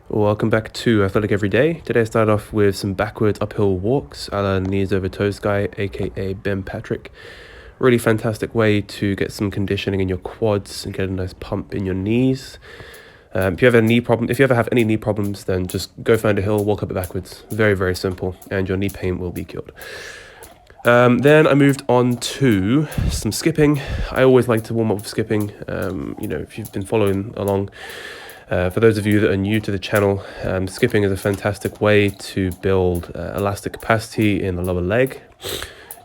Welcome back to Athletic Every Day. Today I started off with some backwards uphill walks a la knees over toes guy, aka Ben Patrick. Really fantastic way to get some conditioning in your quads and get a nice pump in your knees. If you ever have any knee problems, then just go find a hill, walk up it backwards. Very, very simple, and your knee pain will be cured. Then I moved on to some skipping. I always like to warm up with skipping. If you've been following along. For those of you that are new to the channel, skipping is a fantastic way to build elastic capacity in the lower leg,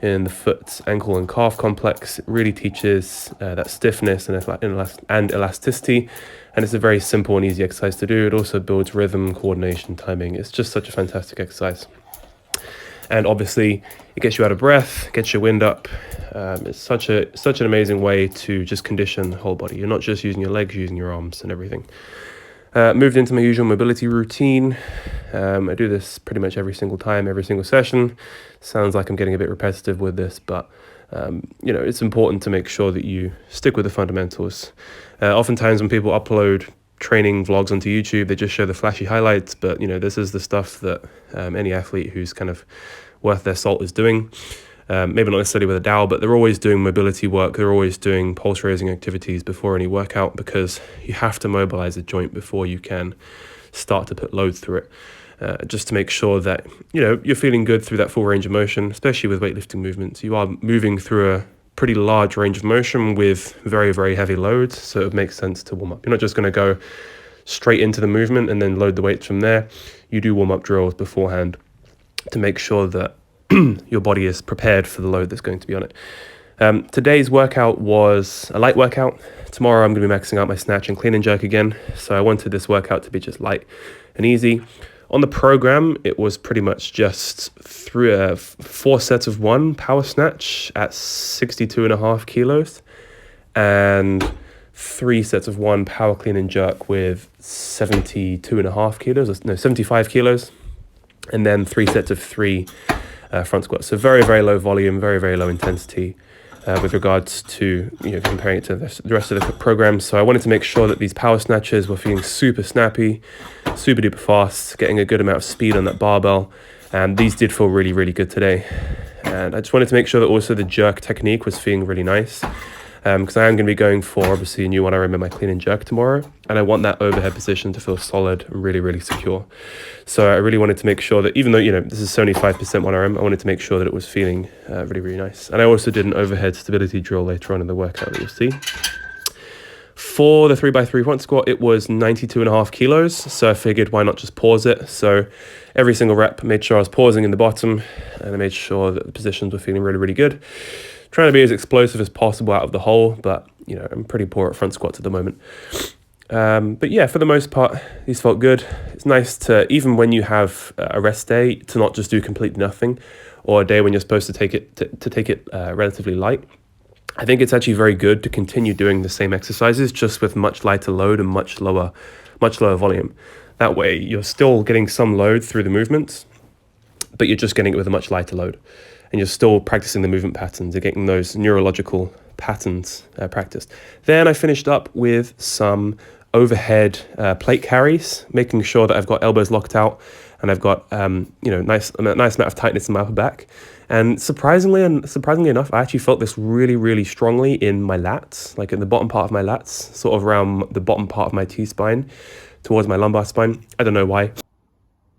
in the foot, ankle and calf complex. It really teaches that stiffness and elasticity, and it's a very simple and easy exercise to do. It also builds rhythm, coordination, timing. It's just such a fantastic exercise. And obviously, it gets you out of breath, gets your wind up. It's such an amazing way to just condition the whole body. You're not just using your legs, you're using your arms and everything. Moved into my usual mobility routine. I do this pretty much every single time, every single session. Sounds like I'm getting a bit repetitive with this, but it's important to make sure that you stick with the fundamentals. Oftentimes when people upload training vlogs onto YouTube, they just show the flashy highlights, but this is the stuff that any athlete who's kind of worth their salt is doing. Maybe not necessarily with a dowel, but they're always doing mobility work. They're always doing pulse raising activities before any workout, because you have to mobilize the joint before you can start to put load through it. Just to make sure that you're feeling good through that full range of motion, especially with weightlifting movements. You are moving through a pretty large range of motion with very, very heavy loads, so it makes sense to warm up. You're not just going to go straight into the movement and then load the weights from there. You do warm up drills beforehand to make sure that your body is prepared for the load that's going to be on it. Today's workout was a light workout. Tomorrow I'm going to be maxing out my snatch and clean and jerk again, so I wanted this workout to be just light and easy. On the program, it was pretty much just 4 sets of 1 power snatch at 62.5 kilos and 3 sets of 1 power clean and jerk with 75 kilos, and then 3 sets of 3 front squats. So very, very low volume, very, very low intensity with regards to comparing it to the rest of the program. So I wanted to make sure that these power snatches were feeling super snappy, super duper fast, getting a good amount of speed on that barbell. And these did feel really, really good today. And I just wanted to make sure that also the jerk technique was feeling really nice. Because I am going to be going for, obviously, a new 1RM in my clean and jerk tomorrow, and I want that overhead position to feel solid and really, really secure. So I really wanted to make sure that, even though this is 75% 1RM, I wanted to make sure that it was feeling really, really nice. And I also did an overhead stability drill later on in the workout that you'll see. For the 3x3 front squat, it was 92.5 kilos, so I figured why not just pause it. So every single rep, made sure I was pausing in the bottom, and I made sure that the positions were feeling really, really good. Trying to be as explosive as possible out of the hole, but I'm pretty poor at front squats at the moment. But yeah, for the most part, these felt good. It's nice to, even when you have a rest day, to not just do completely nothing, or a day when you're supposed to take it relatively light. I think it's actually very good to continue doing the same exercises, just with much lighter load and much lower volume. That way, you're still getting some load through the movements, but you're just getting it with a much lighter load. And you're still practicing the movement patterns and getting those neurological patterns practiced. Then I finished up with some overhead plate carries, making sure that I've got elbows locked out and I've got nice amount of tightness in my upper back. And surprisingly enough, I actually felt this really, really strongly in my lats, like in the bottom part of my lats, sort of around the bottom part of my T-spine, towards my lumbar spine. I don't know why,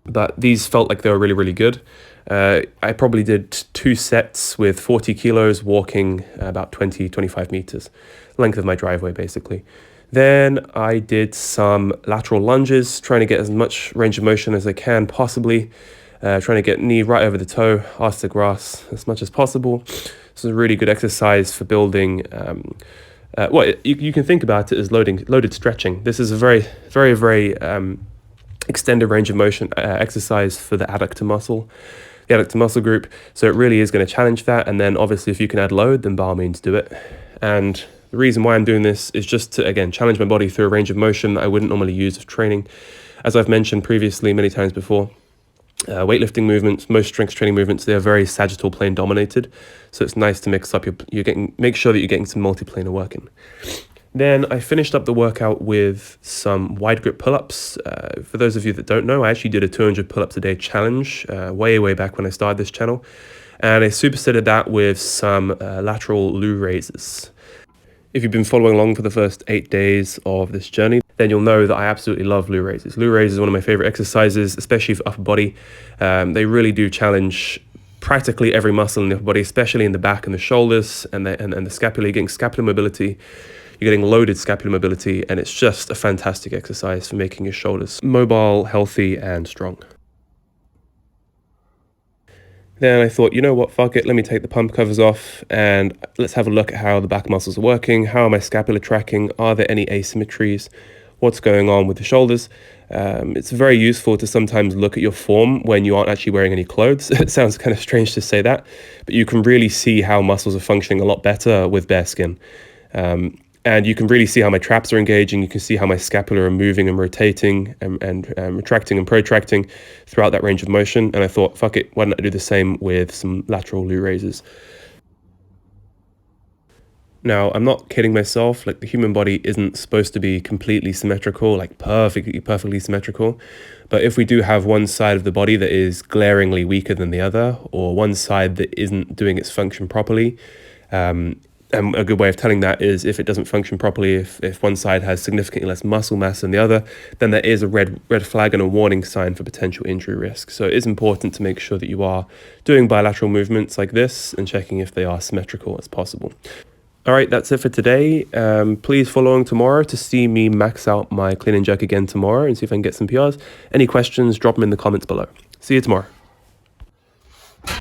but these felt like they were really, really good. I probably did 2 sets with 40 kilos, walking about 20-25 meters, length of my driveway basically. Then I did some lateral lunges, trying to get as much range of motion as I can possibly, trying to get knee right over the toe, arse to grass as much as possible. This is a really good exercise for building, you can think about it as loaded stretching. This is a very, very, very extended range of motion exercise for the adductor muscle group. So it really is going to challenge that. And then obviously if you can add load, then by all means do it. And the reason why I'm doing this is just to, again, challenge my body through a range of motion that I wouldn't normally use with training. As I've mentioned previously many times before, weightlifting movements, most strength training movements, they are very sagittal plane dominated. So it's nice to mix up make sure that you're getting some multiplanar work in. Then I finished up the workout with some wide grip pull-ups. For those of you that don't know, I actually did a 200 pull-ups a day challenge way back when I started this channel. And I supersetted that with some lateral loo raises. If you've been following along for the first 8 days of this journey, then you'll know that I absolutely love loo raises. Loo raises is one of my favorite exercises, especially for upper body. They really do challenge practically every muscle in the upper body, especially in the back and the shoulders and the scapula. You're getting scapular mobility, you're getting loaded scapular mobility, and it's just a fantastic exercise for making your shoulders mobile, healthy, and strong. Then I thought, you know what, fuck it, let me take the pump covers off and let's have a look at how the back muscles are working. How am I scapular tracking? Are there any asymmetries? What's going on with the shoulders? It's very useful to sometimes look at your form when you aren't actually wearing any clothes. It sounds kind of strange to say that, but you can really see how muscles are functioning a lot better with bare skin. And you can really see how my traps are engaging. You can see how my scapula are moving and rotating and retracting and protracting throughout that range of motion. And I thought, fuck it, why don't I do the same with some lateral loo raises? Now, I'm not kidding myself. Like, the human body isn't supposed to be completely symmetrical, like perfectly symmetrical. But if we do have one side of the body that is glaringly weaker than the other, or one side that isn't doing its function properly, and a good way of telling that is if it doesn't function properly, if one side has significantly less muscle mass than the other, then there is a red flag and a warning sign for potential injury risk. So it is important to make sure that you are doing bilateral movements like this and checking if they are symmetrical as possible. All right, that's it for today. Please follow along tomorrow to see me max out my clean and jerk again tomorrow and see if I can get some PRs. Any questions, drop them in the comments below. See you tomorrow.